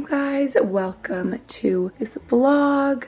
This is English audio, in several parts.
guys, welcome to this vlog.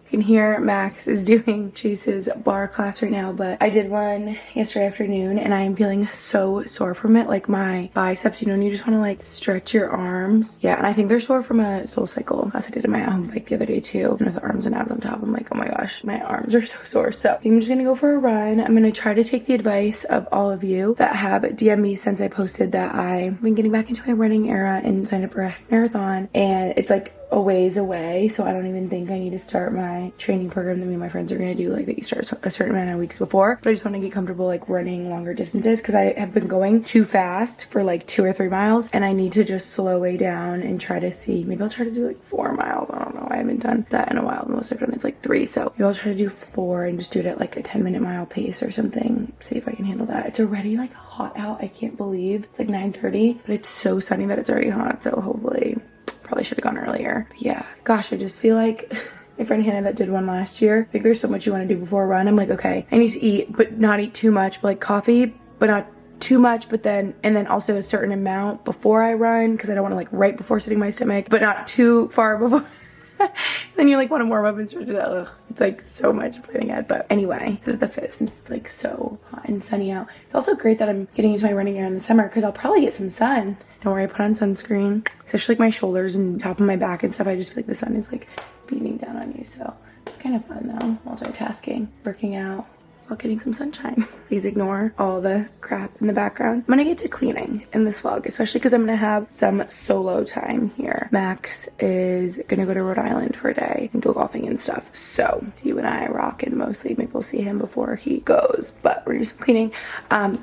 You can hear Max is doing Chase's bar class right now, but I did one yesterday afternoon and I am feeling so sore from it. Like my biceps, you know, and you just want to like stretch your arms. Yeah, and I think they're sore from a Soul Cycle class I did in my home bike the other day too. And with the arms and abs on top, I'm like, oh my gosh, my arms are so sore. So I think I'm just gonna go for a run. I'm gonna try to take the advice of all of you that have DM'd me since I posted that I've been getting back into my running era and signed up for a marathon. And it's like a ways away, so I don't even think I need to start my training program that me and my friends are gonna do, like that you start a certain amount of weeks before. But I just want to get comfortable like running longer distances because I have been going too fast for like 2 or 3 miles and I need to just slow way down and try to see, maybe I'll try to do like 4 miles. I don't know, I haven't done that in a while. The most I've done is like 3, so maybe I'll try to do 4 and just do it at like a 10-minute mile pace or something, see if I can handle that. It's already like hot out, I can't believe it's like 9:30, but it's so sunny that it's already hot, so hopefully, probably should have gone earlier. But yeah, gosh, I just feel like my friend Hannah that did one last year, like there's so much you want to do before a run. I'm like, okay, I need to eat, but not eat too much, but like coffee, but not too much, but then, and then also a certain amount before I run, because I don't want to like right before sitting my stomach, but not too far before. Then you like want to warm up and stretch it out. It's like so much planning ahead. But anyway, this is the fit since it's like so hot and sunny out. It's also great that I'm getting into my running era in the summer because I'll probably get some sun. Don't worry, I put on sunscreen, especially like my shoulders and top of my back and stuff. I just feel like the sun is like beating down on you, so it's kind of fun though. Multitasking, working out while getting some sunshine. Please ignore all the crap in the background. I'm gonna get to cleaning in this vlog, especially because I'm gonna have some solo time here. Max is gonna go to Rhode Island for a day and go golfing and stuff. So you and I rock, and mostly maybe we'll see him before he goes, but we're gonna do some cleaning.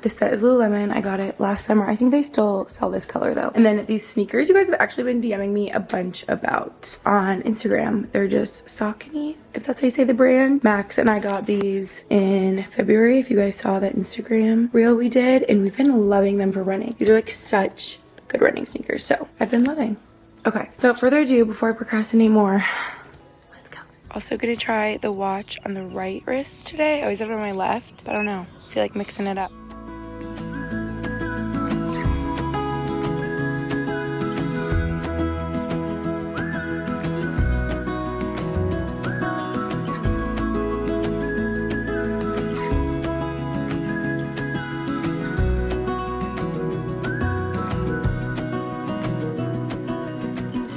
This set is Lululemon. I got it last summer. I think they still sell this color though. And then these sneakers you guys have actually been DMing me a bunch about on Instagram. They're just Saucony, if that's how you say the brand. Max and I got these in February, if you guys saw that Instagram reel we did, and we've been loving them for running. These are like such good running sneakers, so I've been loving. Okay, without further ado, before I procrastinate more, let's go. Also gonna try the watch on the right wrist today. I always have it on my left, but I don't know, I feel like mixing it up.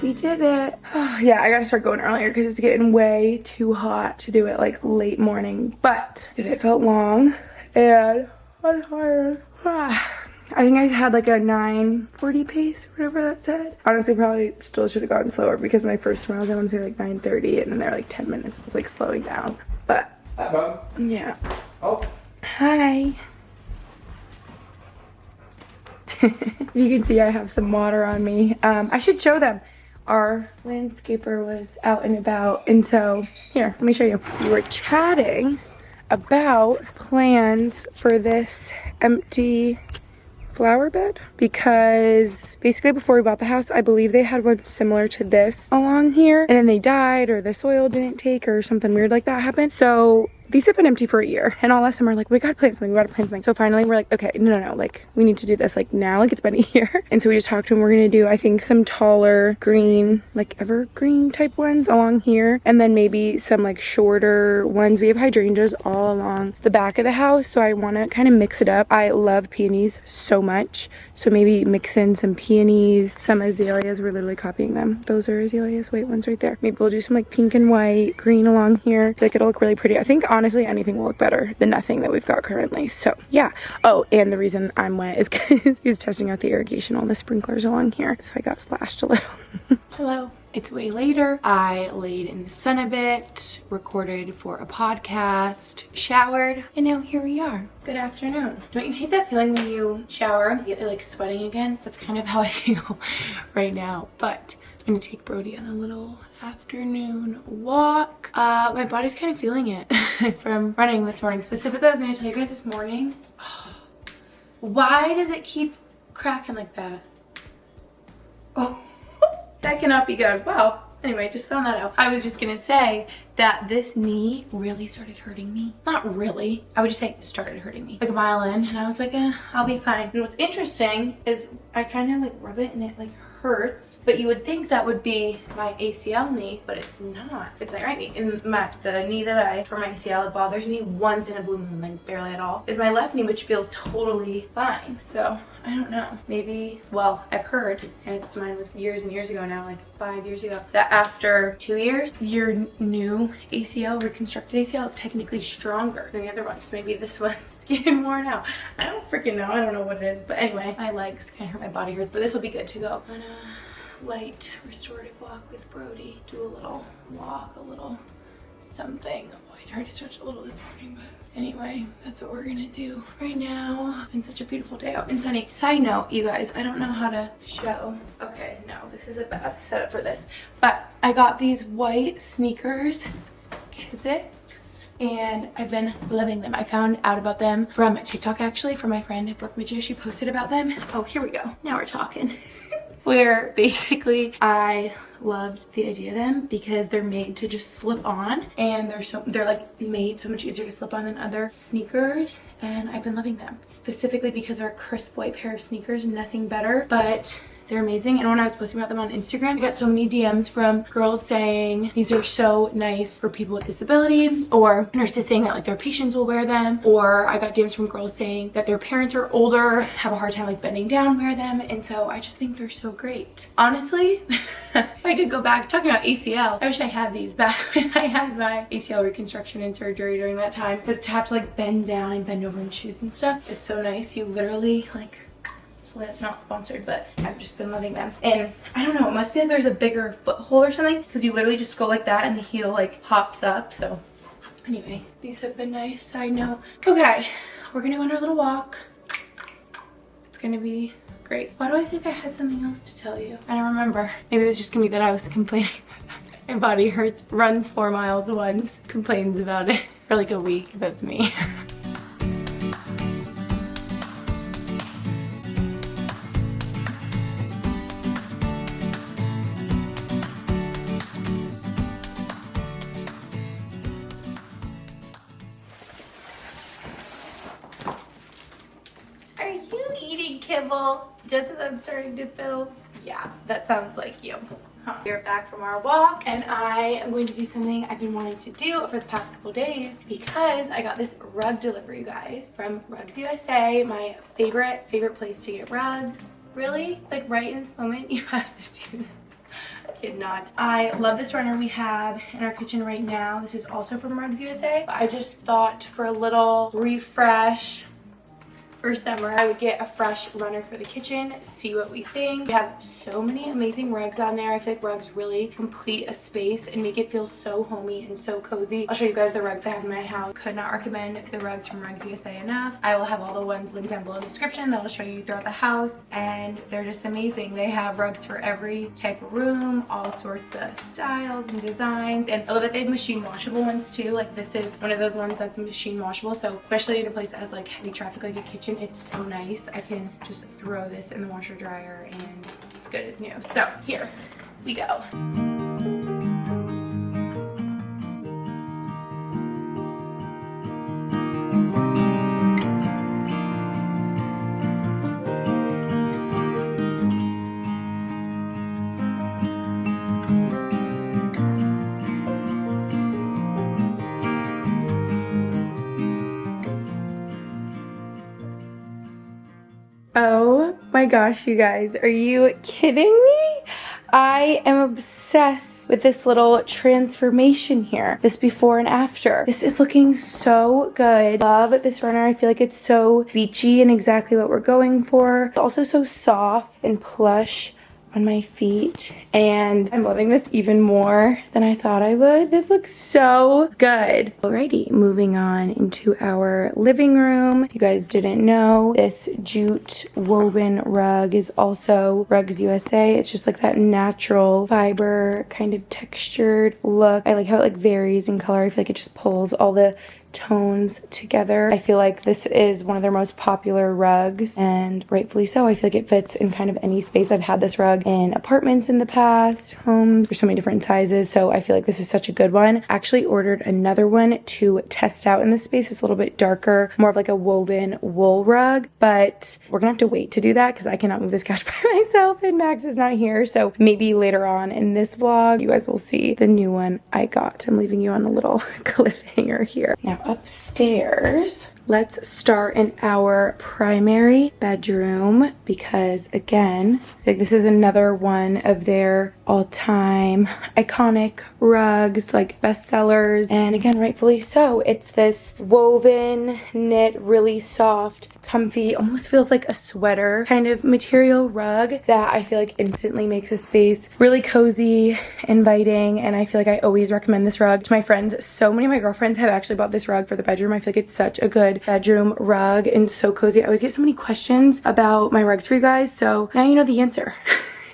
We did it. Oh, yeah, I gotta start going earlier because it's getting way too hot to do it like late morning. But it felt long and I'm tired. I think I had like a 9:40 pace, whatever that said. Honestly, probably still should have gone slower because my first 2 miles I want to say like 9:30, and then they're like 10 minutes. I was like slowing down. But hi, Bob. Yeah. Oh. Hi. You can see I have some water on me. I should show them. Our landscaper was out and about, and so here, let me show you. We were chatting about plans for this empty flower bed because basically before we bought the house, I believe they had one similar to this along here, and then they died or the soil didn't take or something weird like that happened. So these have been empty for a year, and all last summer like, we gotta plant something, we gotta plant something. So finally we're like, okay, no, like we need to do this like now, like it's been a year. And so we just talked to him. We're gonna do, I think, some taller green, like evergreen type ones along here, and then maybe some like shorter ones. We have hydrangeas all along the back of the house, so I want to kind of mix it up. I love peonies so much, so maybe mix in some peonies, some azaleas. We're literally copying them. Those are azaleas. Wait, one's right there. Maybe we'll do some like pink and white, green along here. I feel like it'll look really pretty. I think honestly anything will look better than nothing that we've got currently. So yeah. Oh, and the reason I'm wet is because he was testing out the irrigation, all the sprinklers along here, so I got splashed a little. Hello. It's way later. I laid in the sun a bit, recorded for a podcast, showered, and now here we are. Good afternoon. Don't you hate that feeling when you shower and get like sweating again? That's kind of how I feel right now. But I'm gonna take Brody on a little afternoon walk. My body's kind of feeling it from running this morning. Specifically, I was gonna tell you guys this morning. Why does it keep cracking like that? Oh. That cannot be good. Wow, anyway, just found that out. I was just gonna say that this knee really started hurting me. Not really, I would just say it started hurting me like a mile in, and I was like, I'll be fine. And what's interesting is I kind of like rub it and it like hurts, but you would think that would be my ACL knee, but it's not. It's my right knee. And the knee that I tore my ACL, it bothers me once in a blue moon, like barely at all, is my left knee, which feels totally fine. So I don't know, maybe, well, I've heard, and mine was years and years ago now, like 5 years ago, that after 2 years, your new ACL, reconstructed ACL, is technically stronger than the other one. So maybe this one's getting worn out. I don't freaking know. I don't know what it is. But anyway, my legs kind of hurt, my body hurts, but this will be good to go on a light restorative walk with Brody. Do a little walk, a little something. Oh, I tried to stretch a little this morning, but anyway, that's what we're gonna do right now. It's been such a beautiful day out and sunny. Side note, you guys, I don't know how to show. Okay, no, this is a bad setup for this, but I got these white sneakers, Kizik's, and I've been loving them. I found out about them from TikTok, actually, from my friend Brooke Midget. She posted about them. Oh, here we go. Now we're talking. Where basically I loved the idea of them because they're made to just slip on, and they're like made so much easier to slip on than other sneakers, and I've been loving them specifically because they're a crisp white pair of sneakers, nothing better. But they're amazing. And when I was posting about them on Instagram, I got so many DMs from girls saying these are so nice for people with disability, or nurses saying that like their patients will wear them, or I got DMs from girls saying that their parents are older, have a hard time like bending down, wear them. And so I just think they're so great. Honestly, if I could go back talking about ACL, I wish I had these back when I had my ACL reconstruction and surgery during that time, because to have to like bend down and bend over in shoes and stuff, it's so nice. You literally like slip, not sponsored, but I've just been loving them. And I don't know, it must be like there's a bigger foothold or something, because you literally just go like that and the heel like pops up. So anyway, these have been nice. Side note. Okay, we're gonna go on our little walk. It's gonna be great. Why do I think I had something else to tell you? I don't remember. Maybe it was just gonna be that I was complaining. My body hurts, runs 4 miles once, complains about it for like a week. That's me. Kibble just as I'm starting to film. Yeah, that sounds like you. Huh. We're back from our walk, and I am going to do something I've been wanting to do for the past couple days, because I got this rug delivery, you guys, from Rugs USA, my favorite place to get rugs. Really, like right in this moment, you have to do this. I kid not. I love this runner we have in our kitchen right now. This is also from Rugs USA. I just thought for a little refresh for summer, I would get a fresh runner for the kitchen, see what we think. We have so many amazing rugs on there. I feel like rugs really complete a space and make it feel so homey and so cozy. I'll show you guys the rugs I have in my house. Could not recommend the rugs from Rugs USA enough. I will have all the ones linked down below in the description that I'll show you throughout the house, and they're just amazing. They have rugs for every type of room, all sorts of styles and designs, and I love that they have machine washable ones too. Like this is one of those ones that's machine washable, so especially in a place that has like heavy traffic like a kitchen, it's so nice. I can just throw this in the washer dryer and it's good as new. So here we go. Oh my gosh, you guys, are you kidding me? I am obsessed with this little transformation here, this before and after. This is looking so good. Love this runner. I feel like it's so beachy and exactly what we're going for. It's also so soft and plush on my feet, and I'm loving this even more than I thought I would. This looks so good. Alrighty, moving on into our living room. If you guys didn't know, this jute woven rug is also Rugs USA. It's just like that natural fiber kind of textured look. I like how it like varies in color. I feel like it just pulls all the tones together. I feel like this is one of their most popular rugs, and rightfully so. I feel like it fits in kind of any space. I've had this rug in apartments in the past, homes. There's so many different sizes, so I feel like this is such a good one. I actually ordered another one to test out in this space. It's a little bit darker, more of like a woven wool rug, but we're gonna have to wait to do that because I cannot move this couch by myself and Max is not here. So maybe later on in this vlog, you guys will see the new one I got. I'm leaving you on a little cliffhanger here. Now upstairs, let's start in our primary bedroom because, again, like this is another one of their all-time iconic rugs, like bestsellers, and again, rightfully so. It's this woven, knit, really soft, comfy, almost feels like a sweater kind of material rug that I feel like instantly makes a space really cozy, inviting, and I feel like I always recommend this rug to my friends. So many of my girlfriends have actually bought this rug for the bedroom. I feel like it's such a good bedroom rug and so cozy. I always get so many questions about my rugs for you guys, so now you know the answer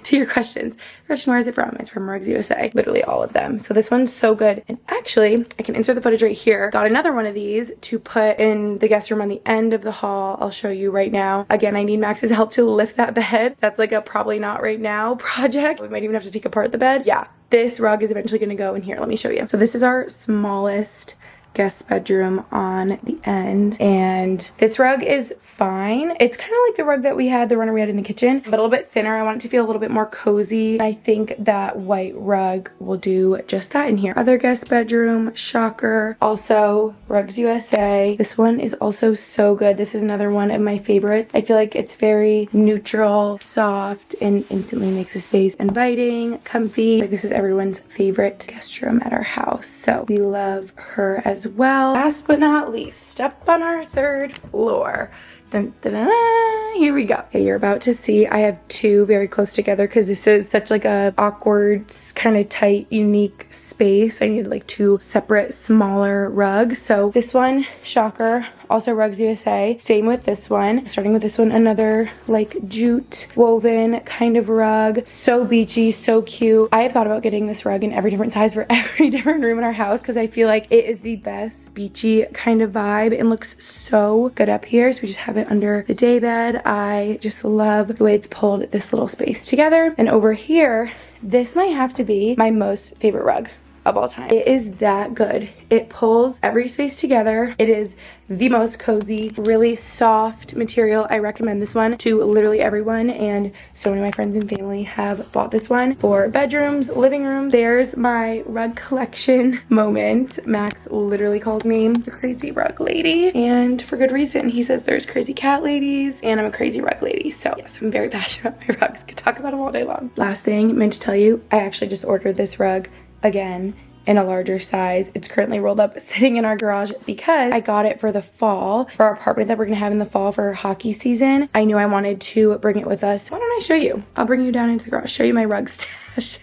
to your questions. Gretchen, where is it from? It's from Rugs USA. Literally all of them. So this one's so good. And actually, I can insert the footage right here. Got another one of these to put in the guest room on the end of the hall. I'll show you right now. Again, I need Max's help to lift that bed. That's like a probably not right now project. We might even have to take apart the bed. Yeah, this rug is eventually gonna go in here. Let me show you. So this is our smallest guest bedroom on the end, and this rug is fine. It's kind of like the rug that we had, the runner we had in the kitchen, but a little bit thinner. I want it to feel a little bit more cozy. I think that white rug will do just that in here. Other guest bedroom, shocker. Also, Rugs USA. This one is also so good. This is another one of my favorites. I feel like it's very neutral, soft, and instantly makes the space inviting, comfy. Like this is everyone's favorite guest room at our house, so we love her as well. Last but not least, up on our third floor. Dun, dun, dun, dun. Here we go. Okay, you're about to see I have two very close together because this is such like a awkward, kind of tight, unique space. I needed like two separate smaller rugs. So this one, shocker, also Rugs USA. Same with this one. Starting with this one, another like jute woven kind of rug. So beachy, so cute. I have thought about getting this rug in every different size for every different room in our house because I feel like it is the best beachy kind of vibe and looks so good up here. So we just have it under the day bed. I just love the way it's pulled this little space together. And over here, this might have to be my most favorite rug of all time. It is that good. It pulls every space together. It is the most cozy, really soft material. I recommend this one to literally everyone, and so many of my friends and family have bought this one for bedrooms, living rooms. There's my rug collection moment. Max literally calls me the crazy rug lady, and for good reason. He says there's crazy cat ladies and I'm a crazy rug lady. So yes, I'm very passionate about my rugs. Could talk about them all day long. Last thing I meant to tell you, I actually just ordered this rug again in a larger size. It's currently rolled up sitting in our garage because I got it for the fall, for our apartment that we're gonna have in the fall for hockey season. I knew I wanted to bring it with us. Why don't I show you? I'll bring you down into the garage, show you my rug stash.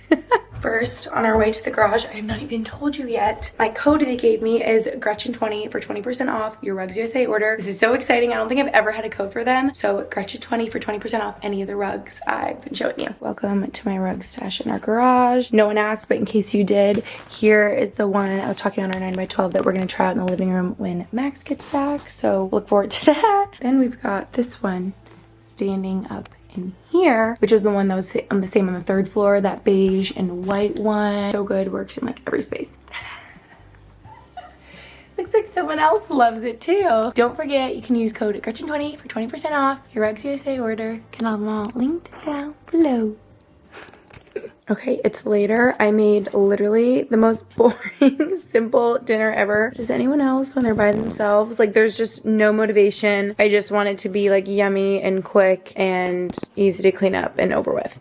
First, on our way to the garage, I have not even told you yet. My code they gave me is Gretchen20 for 20% off your Rugs USA order. This is so exciting. I don't think I've ever had a code for them. So Gretchen20 for 20% off any of the rugs I've been showing you. Welcome to my rug stash in our garage. No one asked, but in case you did, here is the one I was talking on our 9x12 that we're gonna try out in the living room when Max gets back. So look forward to that. Then we've got this one standing up in here, which is the one that was on the third floor, that beige and white one. So good, works in like every space. Looks like someone else loves it too. Don't forget, you can use code Gretchen20 for 20% off your Rugs USA order. Can have them all linked down below. Okay, it's later. I made literally the most boring, simple dinner ever. Does anyone else, when they're by themselves, like there's just no motivation? I just want it to be like yummy and quick and easy to clean up and over with.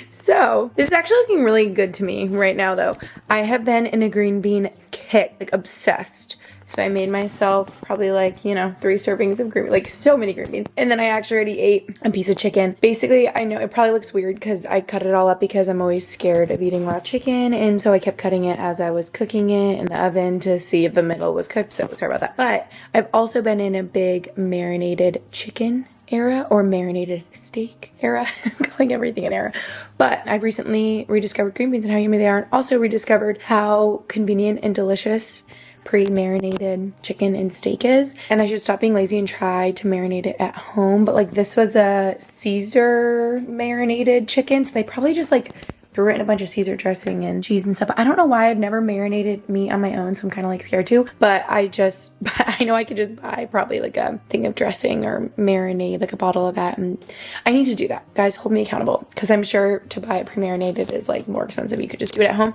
So this is actually looking really good to me right now though. I have been in a green bean kick, like obsessed. So I made myself probably like, you know, 3 servings of green, like so many green beans. And then I actually already ate a piece of chicken. Basically, I know it probably looks weird because I cut it all up because I'm always scared of eating raw chicken. And so I kept cutting it as I was cooking it in the oven to see if the middle was cooked. So sorry about that. But I've also been in a big marinated chicken era, or marinated steak era. I'm calling everything an era. But I've recently rediscovered green beans and how yummy they are, and also rediscovered how convenient and delicious pre-marinated chicken and steak is, and I should stop being lazy and try to marinate it at home. But like this was a Caesar marinated chicken, so they probably just like threw it in a bunch of Caesar dressing and cheese and stuff. I don't know why. I've never marinated meat on my own, so I'm kind of like scared to, but I know I could just buy probably like a thing of dressing or marinade, like a bottle of that, and I need to do that. Guys, hold me accountable, because I'm sure to buy it pre-marinated is like more expensive. You could just do it at home.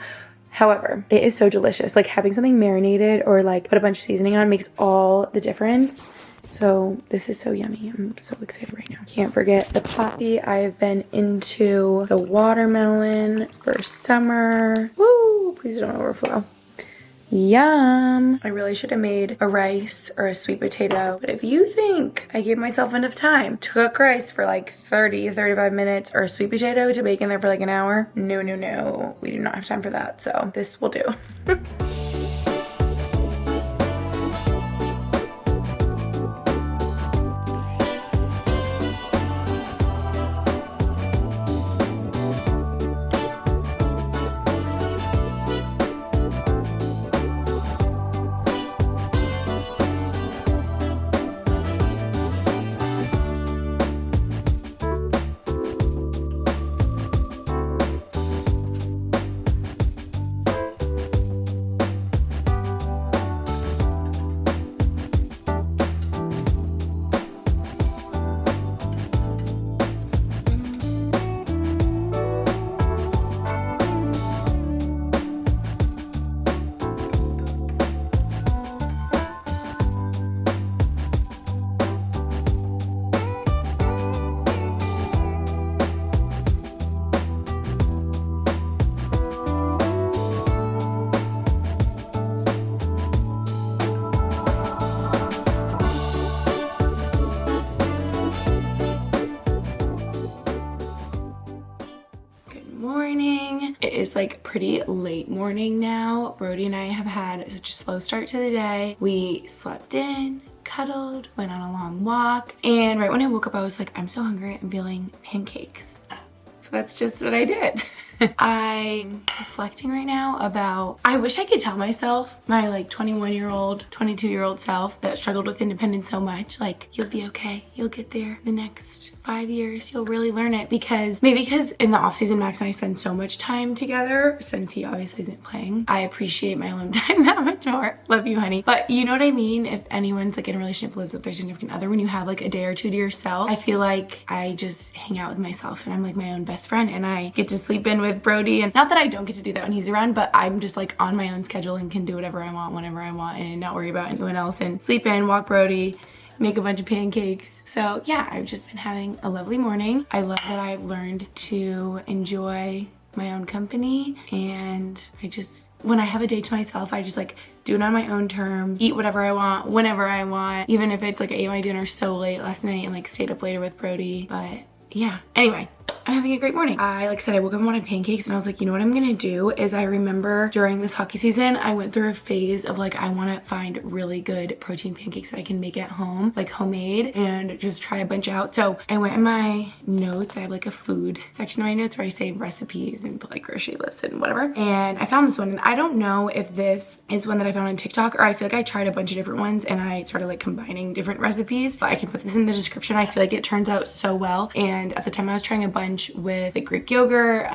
However, it is so delicious. Like having something marinated or like put a bunch of seasoning on makes all the difference. So this is so yummy. I'm so excited right now. Can't forget the poppy. I have been into the watermelon for summer. Woo! Please don't overflow. Yum! I really should have made a rice or a sweet potato, but if you think I gave myself enough time to cook rice for like 30-35 minutes or a sweet potato to bake in there for like an hour, no, we do not have time for that, so this will do. It is like pretty late morning now. Brody and I have had such a slow start to the day. We slept in, cuddled, went on a long walk, and right when I woke up I was like, I'm so hungry, I'm feeling pancakes. So that's just what I did. I'm reflecting right now about, I wish I could tell myself, my like 21-year-old, 22-year-old self that struggled with independence so much, like, you'll be okay, you'll get there the next 5 years, you'll really learn it. Because maybe because in the off season Max and I spend so much time together, since he obviously isn't playing, I appreciate my alone time that much more. Love you, honey. But you know what I mean? If anyone's like in a relationship, lives with their significant other, when you have like a day or two to yourself, I feel like I just hang out with myself and I'm like my own best friend, and I get to sleep in with Brody. And not that I don't get to do that when he's around, but I'm just like on my own schedule and can do whatever I want whenever I want and not worry about anyone else, and sleep in, walk Brody, make a bunch of pancakes. So yeah, I've just been having a lovely morning. I love that I've learned to enjoy my own company, and I just, when I have a day to myself, I just like do it on my own terms, eat whatever I want, whenever I want, even if it's like I ate my dinner so late last night and like stayed up later with Brody. But yeah, anyway, I'm having a great morning. Like I said, I woke up and wanted pancakes, and I was like, you know what I'm gonna do is, I remember during this hockey season, I went through a phase of like, I wanna find really good protein pancakes that I can make at home, like homemade, and just try a bunch out. So I went in my notes, I have like a food section of my notes where I save recipes and put like grocery lists and whatever. And I found this one, and I don't know if this is one that I found on TikTok, or I feel like I tried a bunch of different ones and I started like combining different recipes, but I can put this in the description. I feel like it turns out so well. And at the time I was trying a bunch with like Greek yogurt,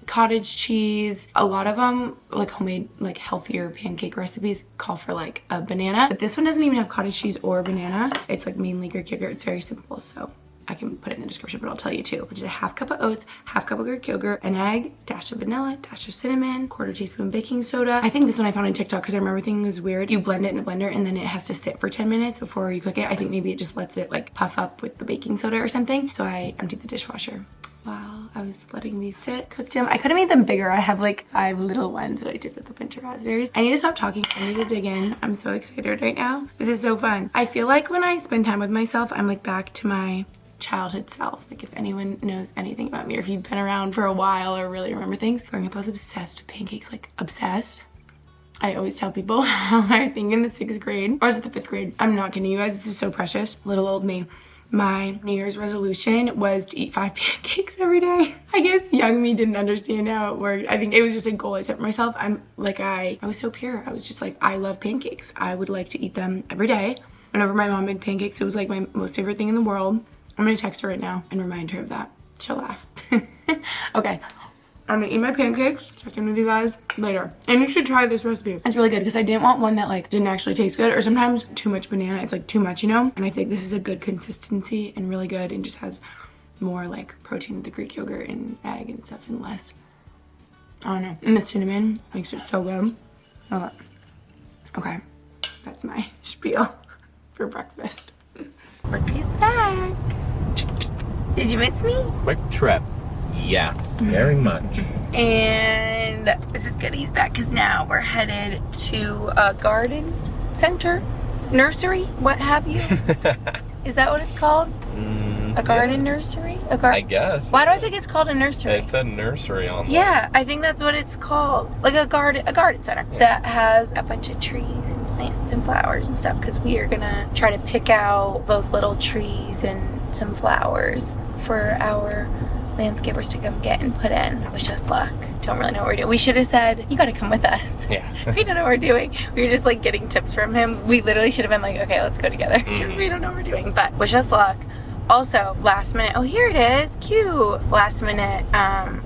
cottage cheese. A lot of them, like homemade, like healthier pancake recipes, call for like a banana, but this one doesn't even have cottage cheese or banana. It's like mainly Greek yogurt. It's very simple, so I can put it in the description, but I'll tell you too. I did a half cup of oats, half cup of Greek yogurt, an egg, dash of vanilla, dash of cinnamon, quarter teaspoon baking soda. I think this one I found on TikTok because I remember thinking it was weird. You blend it in a blender and then it has to sit for 10 minutes before you cook it. I think maybe it just lets it like puff up with the baking soda or something. So I emptied the dishwasher while I was letting these sit. Cooked them. I could have made them bigger. I have like 5 little ones that I did with a bunch of raspberries. I need to stop talking. I need to dig in. I'm so excited right now. This is so fun. I feel like when I spend time with myself, I'm like back to my childhood self. Like if anyone knows anything about me, or if you've been around for a while or really remember things, growing up I was obsessed with pancakes, like obsessed. I always tell people how I think in the 6th grade, or is it the 5th grade? I'm not kidding you guys, this is so precious. Little old me My New Year's resolution was to eat 5 pancakes every day. I guess young me didn't understand how it worked. I think it was just a goal I set for myself. I was so pure. I was just like, I love pancakes. I would like to eat them every day. Whenever my mom made pancakes, it was like my most favorite thing in the world. I'm gonna text her right now and remind her of that. She'll laugh. Okay. I'm gonna eat my pancakes. Check in with you guys later. And you should try this recipe. It's really good because I didn't want one that like didn't actually taste good, or sometimes too much banana. It's like too much, you know? And I think this is a good consistency and really good and just has more like protein with the Greek yogurt and egg and stuff and less. I don't know. And the cinnamon makes it so good. Okay. That's my spiel for breakfast. Look who's back. Did you miss me? Quick trip. Yes, very much. And this is good he's back because now we're headed to a garden center, nursery, what have you. Is that what it's called? A garden nursery? I guess. Why do I think it's called a nursery? It said nursery on there. Yeah, I think that's what it's called. Like a garden center that has a bunch of trees and plants and flowers and stuff, because we are gonna try to pick out those little trees and some flowers for our landscapers to come get and put in. Wish us luck. Don't really know what we're doing. We should have said, you gotta come with us. Yeah. We don't know what we're doing. We were just like getting tips from him. We literally should have been like, okay, let's go together, because we don't know what we're doing. But wish us luck. Also, last minute, oh, here it is, cute. Last minute,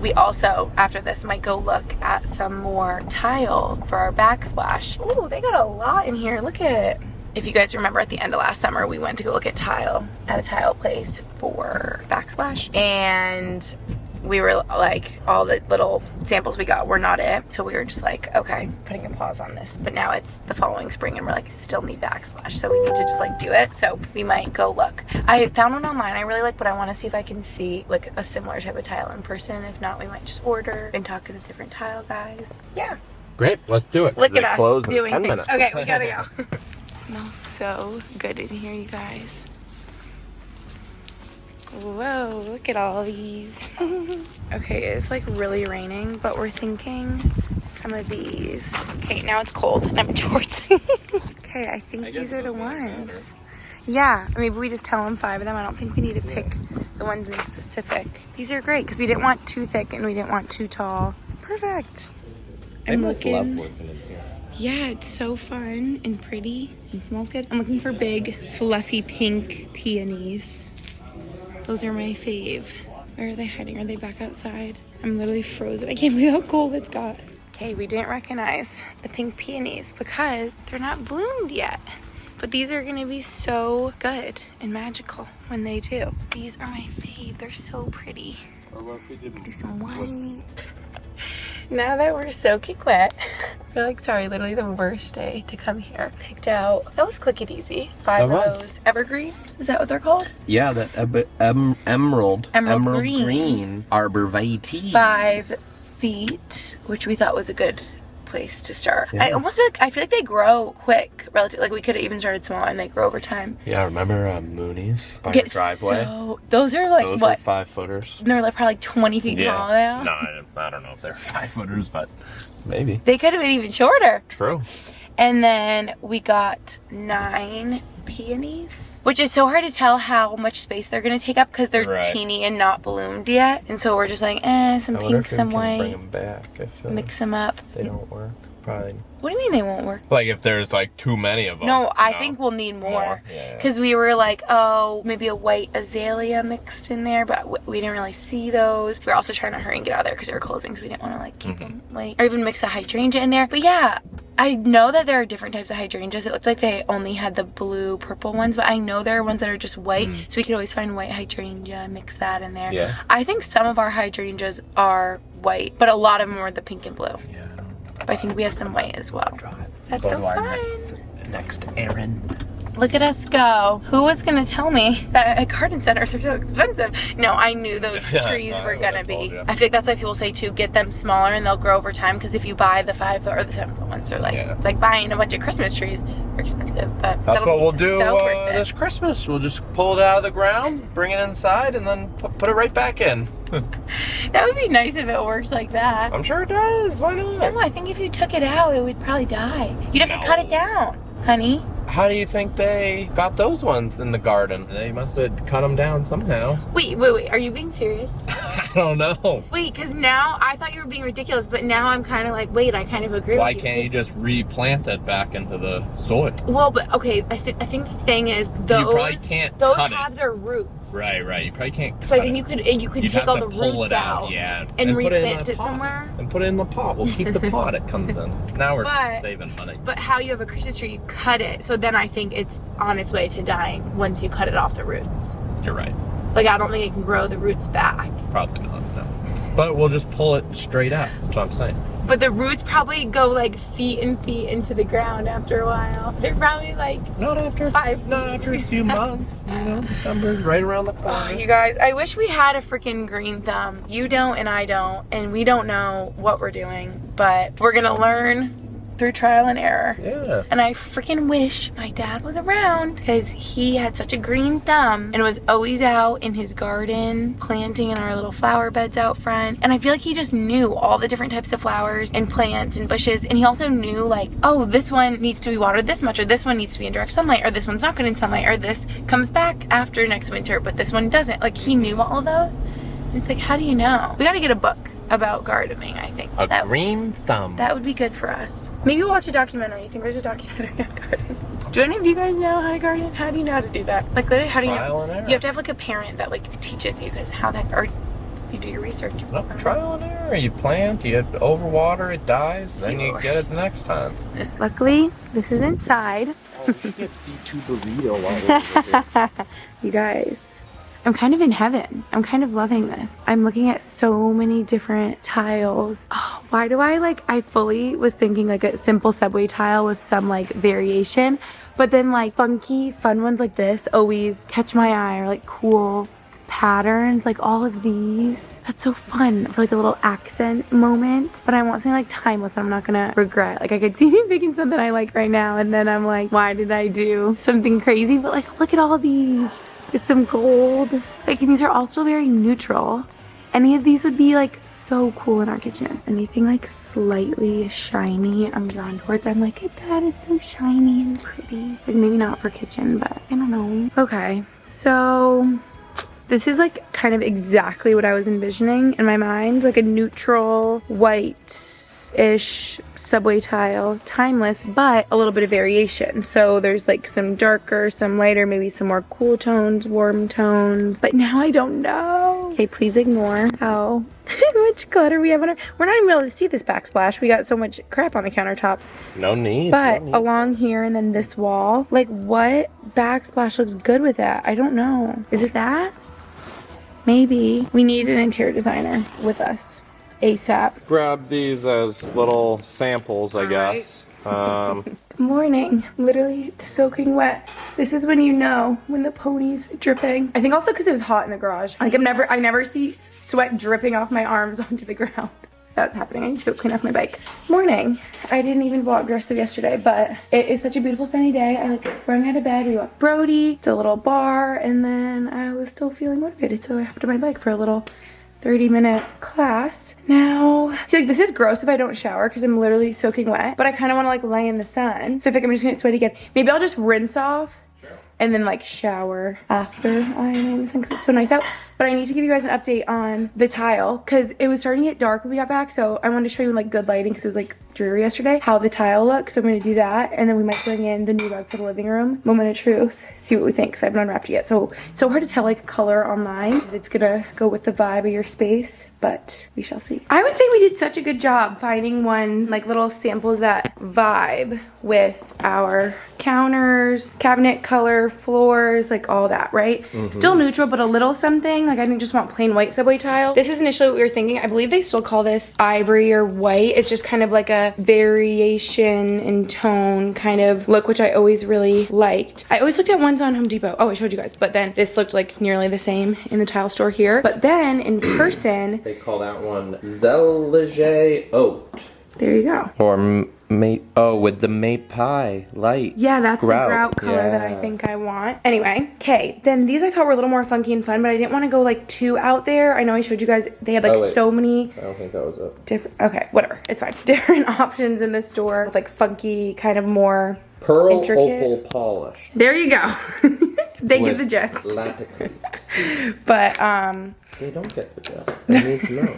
we also, after this, might go look at some more tile for our backsplash. Ooh, they got a lot in here, look at it. If you guys remember, at the end of last summer, we went to go look at tile at a tile place for backsplash, and we were like, all the little samples we got were not it, so we were just like, okay, putting a pause on this. But now it's the following spring and we're like, still need backsplash, so we need to just like do it. So we might go look. I found one online I really like, but I want to see if I can see like a similar type of tile in person. If not, we might just order and talk to the different tile guys. Yeah, Great, let's do it. look at us Close in doing 10 things. minutes. Okay, we gotta go. It smells so good in here, you guys. Whoa, look at all these. Okay, it's like really raining, but we're thinking some of these. Okay, now it's cold and I'm in shorts. Okay, I think these are the ones. Yeah, maybe we just tell them 5 of them. I don't think we need to pick the ones in specific. These are great because we didn't want too thick and we didn't want too tall. Perfect. I must love working in here. Yeah, it's so fun and pretty and smells good. I'm looking for big, fluffy pink peonies. Those are my fave. Where are they hiding? Are they back outside? I'm literally frozen. I can't believe how cold it's got. Okay, we didn't recognize the pink peonies because they're not bloomed yet. But these are gonna be so good and magical when they do. These are my fave. They're so pretty. Do some white. Now that we're soaking wet, we're like, sorry, literally the worst day to come here. Picked out, that was quick and easy. 5 of those evergreens, is that what they're called? Yeah, that emerald greens. green arborvitae. 5 feet, which we thought was a good place to start. Yeah. I feel like they grow quick, relative. Like we could have even started small and they grow over time. Yeah, remember Moonies by your driveway? So, those are like, those what? were 5 footers. They're like probably 20 feet tall now. No, I don't know if they're 5 footers, but maybe. They could have been even shorter. True. And then we got 9 peonies, which is so hard to tell how much space they're gonna take up because they're teeny and not bloomed yet. And so we're just like, some pink, some white. Bring them back. Mix them up. They don't work. Probably. What do you mean they won't work? Like if there's like too many of them. No, I think we'll need more. Because we were like, oh, maybe a white azalea mixed in there, but we didn't really see those. We were also trying to hurry and get out of there because they were closing, so we didn't want to like keep them late. Or even mix a hydrangea in there. But yeah, I know that there are different types of hydrangeas. It looked like they only had the blue purple ones, but I know there are ones that are just white, so we could always find white hydrangea, mix that in there. Yeah. I think some of our hydrangeas are white, but a lot of them are the pink and blue. Yeah. But I think we have some white as well. That's so fun. Next errand. Look at us go. Who was gonna tell me that garden centers are so expensive? No, I knew those trees were gonna be. I feel like that's why people say too, get them smaller and they'll grow over time, because if you buy the 5 or the 7 foot ones, they're like, it's like buying a bunch of Christmas trees. They're expensive, but that's what we'll do this Christmas. We'll just pull it out of the ground, bring it inside, and then put it right back in. That would be nice if it worked like that. I'm sure it does. Why not? No, I think if you took it out, it would probably die. You'd have to cut it down, honey. how do you think they got those ones in the garden? They must have cut them down somehow. Wait, are you being serious? I don't know. Wait, because now I thought you were being ridiculous, but now I'm kind of like, wait, I kind of agree with you. Why can't you just replant it back into the soil? Well, but okay, I think the thing is those, you probably can't those cut have it. their roots. Right. You probably can't cut So I think it. you could take all the roots out, yeah, and put it in replant a it pot. somewhere. And put it in the pot. We'll keep the pot it comes in. Now we're saving money. But how you have a Christmas tree, you cut it, so then I think it's on its way to dying once you cut it off the roots. You're right. Like, I don't think it can grow the roots back. Probably not, no. But we'll just pull it straight up. That's what I'm saying. But the roots probably go like feet and feet into the ground after a while. They're probably like not after a few months. You know, December's right around the corner. Oh, you guys, I wish we had a freaking green thumb. You don't and I don't, and we don't know what we're doing, but we're gonna learn through trial and error. Yeah. And I freaking wish my dad was around, because he had such a green thumb and was always out in his garden planting in our little flower beds out front. And I feel like he just knew all the different types of flowers and plants and bushes, and he also knew like, oh, this one needs to be watered this much, or this one needs to be in direct sunlight, or this one's not good in sunlight, or this comes back after next winter but this one doesn't. Like, he knew all of those. And it's like, how do you know? We got to get a book about gardening, I think. A green thumb. That would be good for us. Maybe we'll watch a documentary. You think there's a documentary on gardening? Do any of you guys know how to garden? How do you know how to do that? Like, literally, how do you know? Trial and error. You have to have like a parent that like teaches you, because how that, or you do your research. No, trial and error. You plant, you overwater, it dies, then you get it the next time. Luckily, this is inside. Oh, you get D2 burrito. You guys, I'm kind of in heaven. I'm kind of loving this. I'm looking at so many different tiles. Oh, why do I fully was thinking like a simple subway tile with some like variation, but then like funky fun ones like this always catch my eye, or like cool patterns, like all of these. That's so fun for like a little accent moment. But I want something like timeless I'm not gonna regret. Like, I could see me picking something I like right now and then I'm like, why did I do something crazy? But like, look at all these. It's some gold. Like, these are also very neutral. Any of these would be like so cool in our kitchen. Anything like slightly shiny, I'm drawn towards. I'm like, look at that, it's so shiny and pretty. Like, maybe not for kitchen, but I don't know. Okay, so this is like kind of exactly what I was envisioning in my mind. Like a neutral white-ish subway tile, timeless, but a little bit of variation. So there's like some darker, some lighter, maybe some more cool tones, warm tones. But now I don't know. Okay, please ignore how much clutter we have on our... We're not even able to see this backsplash. We got so much crap on the countertops. No need. But along here and then this wall, like, what backsplash looks good with that? I don't know. Is it that? Maybe. We need an interior designer with us ASAP. Grab these as little samples, I guess. Good morning. Literally soaking wet. This is when you know when the pony's dripping. I think also because it was hot in the garage. Like, I never see sweat dripping off my arms onto the ground. That's happening. I need to go clean off my bike. Morning. I didn't even vlog the rest of yesterday, but it is such a beautiful sunny day. I like sprung out of bed. We walked Brody to a little bar, and then I was still feeling motivated, so I hopped on my bike for a little 30-minute class. Now, see, like, this is gross if I don't shower because I'm literally soaking wet, but I kind of want to like lay in the sun. So I think I'm just gonna get sweaty again. Maybe I'll just rinse off and then like shower after I lay in the sun because it's so nice out. But I need to give you guys an update on the tile because it was starting to get dark when we got back. So I wanted to show you like good lighting because it was like dreary yesterday, how the tile looks. So I'm going to do that. And then we might bring in the new rug for the living room. Moment of truth. See what we think because I haven't unwrapped it yet. So it's so hard to tell like color online. If it's going to go with the vibe of your space, but we shall see. I would say we did such a good job finding ones, like little samples that vibe with our counters, cabinet color, floors, like all that, right? Still neutral, but a little something. Like, I didn't just want plain white subway tile. This is initially what we were thinking. I believe they still call this ivory or white. It's just kind of like a variation in tone kind of look, which I always really liked. I always looked at ones on Home Depot. Oh, I showed you guys. But then this looked like nearly the same in the tile store here. But then in person, they call that one Zellige Oat. there you go. Or with the pie light. Yeah, that's grout. the grout color that I think I want. Anyway, okay, then these I thought were a little more funky and fun, but I didn't want to go like too out there. I know I showed you guys, they had like so many. I don't think that was it. Different, okay, whatever, it's fine. Different options in the store with like funky, kind of more Pearl intricate. opal polish. There you go. They get the gist. But they don't get the gist. They need to know.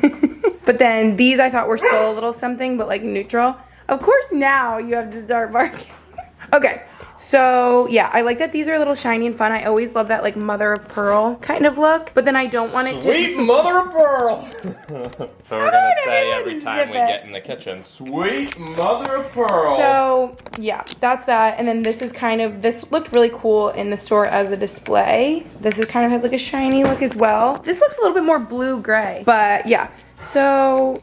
But then these I thought were still a little something, but like neutral. Of course now you have to start marking. Okay, so yeah, I like that these are a little shiny and fun. I always love that like mother of pearl kind of look, but then I don't want it to Sweet mother of pearl! So we're gonna say every time we get in the kitchen, sweet mother of pearl! So yeah, that's that. And then this is kind of, this looked really cool in the store as a display. This is kind of has like a shiny look as well. This looks a little bit more blue-gray, but yeah. So,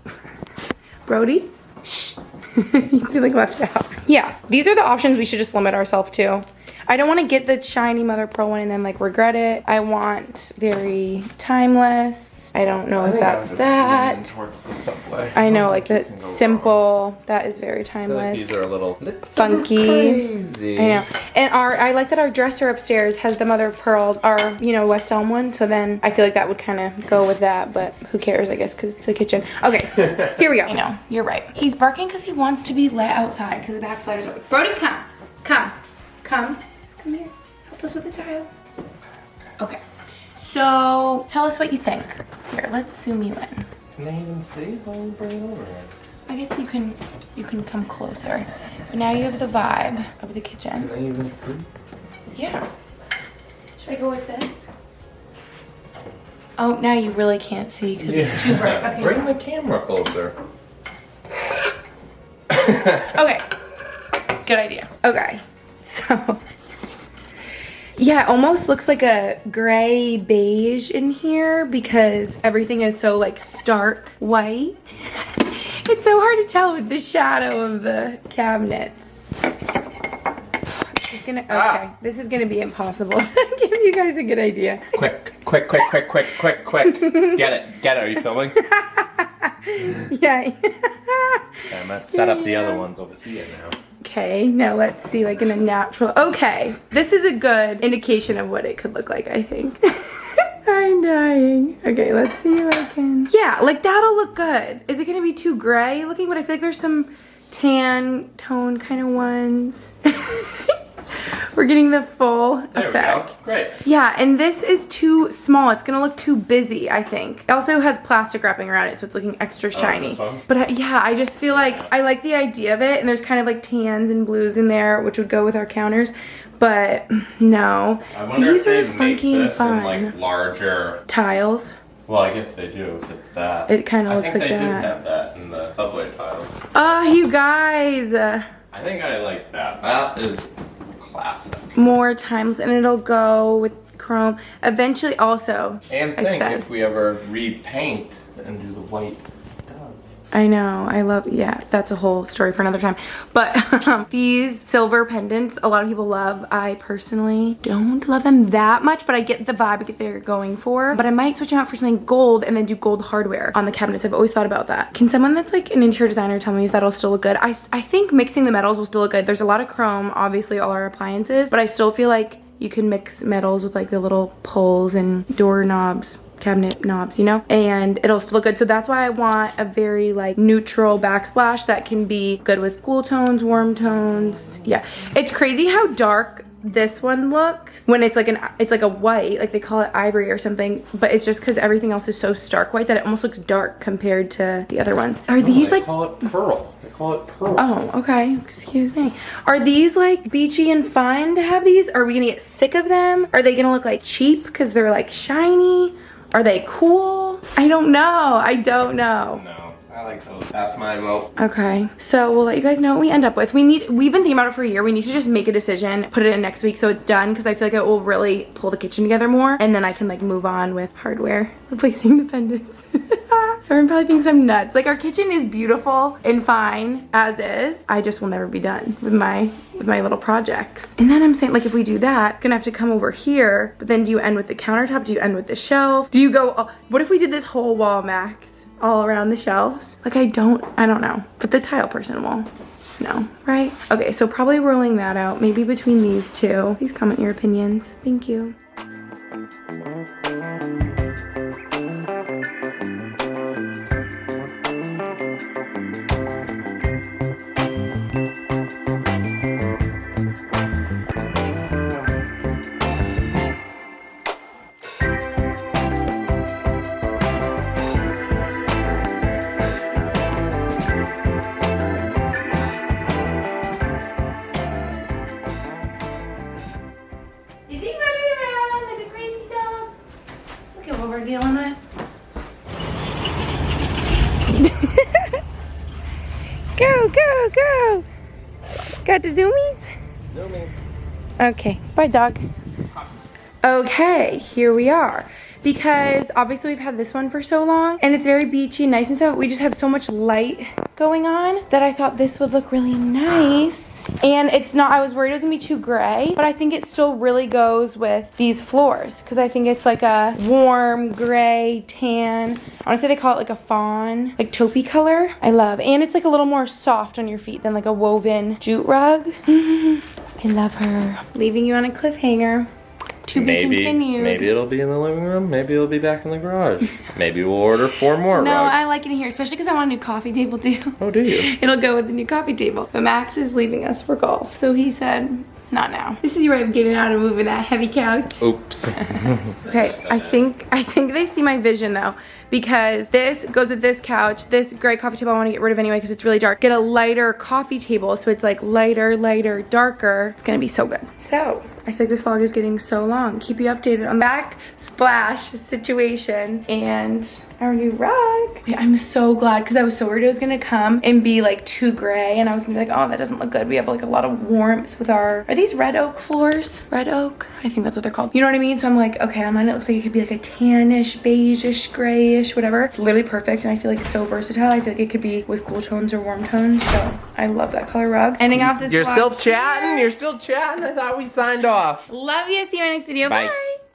Brody, shh. He's feeling left out. Yeah, these are the options we should just limit ourselves to. I don't want to get the shiny mother of pearl one and then like regret it. I want very timeless. I don't know if that's that. Towards the subway. I know, like the simple. That is very timeless. These are a little funky. Crazy. I know. And I like that our dresser upstairs has the mother of pearl, our West Elm one. So then I feel like that would kind of go with that, but who cares? I guess because it's the kitchen. Okay, here we go. I know, you're right. He's barking because he wants to be let outside because the backslider's open. Brody, come here. Help us with the tile. Okay. So tell us what you think. Here, let's zoom you in. Can they even see? I'll bring it over here. I guess you can come closer. But now you have the vibe of the kitchen. Can they even see? Yeah. Should I go with this? Oh, now you really can't see because it's too bright. Okay. Bring the camera closer. Okay. Good idea. Okay. So yeah, it almost looks like a gray beige in here because everything is so like stark white. It's so hard to tell with the shadow of the cabinets. This is gonna be impossible to give you guys a good idea. Quick. Get it. Are you filming? Yeah. I'm gonna set up the other ones over here now. Okay, now let's see, like in a natural, okay. This is a good indication of what it could look like, I think. I'm dying. Okay, let's see if I can. Yeah, like that'll look good. Is it gonna be too gray looking? But I feel like there's some tan tone kind of ones. We're getting the full effect. There we go. Great. Yeah, and this is too small. It's gonna look too busy, I think. It also has plastic wrapping around it, so it's looking extra shiny. But yeah, I just feel like I like the idea of it, and there's kind of like tans and blues in there, which would go with our counters. But no, these are funky and fun. In, like larger tiles. Well, I guess they do if it's that. It kind of looks like that. I think they did have that in the subway tiles. Oh, you guys. I think I like that. That is classic. More times, and it'll go with chrome eventually also. And think if we ever repaint and do the white dove. I know, I love, yeah, that's a whole story for another time. But these silver pendants, a lot of people love. I personally don't love them that much, but I get the vibe that they're going for. But I might switch them out for something gold and then do gold hardware on the cabinets. I've always thought about that. Can someone that's like an interior designer tell me if that'll still look good? I think mixing the metals will still look good. There's a lot of chrome, obviously all our appliances, but I still feel like you can mix metals with like the little pulls and door knobs, cabinet knobs, you know, and it'll still look good. So that's why I want a very like neutral backsplash that can be good with cool tones, warm tones. Yeah, it's crazy how dark this one looks when it's like a white, like they call it ivory or something, but it's just because everything else is so stark white that it almost looks dark compared to the other ones. Are these like, call it pearl. They call it pearl. Oh, okay, excuse me. Are these like beachy and fun to have these? Are we gonna get sick of them? Are they gonna look like cheap because they're like shiny? Are they cool? I don't know. I don't know. No, I like those. That's my vote. Okay, so we'll let you guys know what we end up with. We've been thinking about it for a year. We need to just make a decision, put it in next week so it's done, because I feel like it will really pull the kitchen together more, and then I can like move on with hardware, replacing the pendants. Everyone probably thinks I'm nuts. Like, our kitchen is beautiful and fine as is. I just will never be done with my little projects. And then I'm saying, like, if we do that, it's gonna have to come over here, but then do you end with the countertop? Do you end with the shelf? Do you go, oh, what if we did this whole wall, Max, all around the shelves? Like, I don't know. But the tile person will. No, right? Okay, so probably rolling that out, maybe between these two. Please comment your opinions. Thank you. Dealing with. Go, go, go. Got the zoomies? Zoomies. Okay, bye dog. Okay, here we are. Because obviously we've had this one for so long and it's very beachy, nice and stuff. We just have so much light going on that I thought this would look really nice. And it's not, I was worried it was gonna be too gray, but I think it still really goes with these floors because I think it's like a warm gray tan. I wanna say they call it like a fawn, like taupey color. I love, and it's like a little more soft on your feet than like a woven jute rug. I love her. Leaving you on a cliffhanger. To be continued. Maybe it'll be in the living room. Maybe it'll be back in the garage. Maybe we'll order 4 more No, rugs. I like it in here, especially because I want a new coffee table too. Oh, do you? It'll go with the new coffee table. But Max is leaving us for golf, so he said, not now. This is your way of getting out and moving that heavy couch. Oops. Okay, I think they see my vision though, because this goes with this couch. This gray coffee table I want to get rid of anyway because it's really dark. Get a lighter coffee table so it's like lighter, darker. It's gonna be so good. So I feel like this vlog is getting so long. Keep you updated on the backsplash situation and our new rug. Yeah, I'm so glad because I was so worried it was gonna come and be like too gray and I was gonna be like, oh, that doesn't look good. We have like a lot of warmth with our, are these red oak floors? Red oak? I think that's what they're called. You know what I mean? So I'm like, okay, on mine it looks like it could be like a tannish, beige-ish, grayish, whatever. It's literally perfect and I feel like it's so versatile. I feel like it could be with cool tones or warm tones. So I love that color rug. Ending off this You're vlog still chatting? You're still chatting? I thought we signed off. Love you. See you in my next video. Bye. Bye.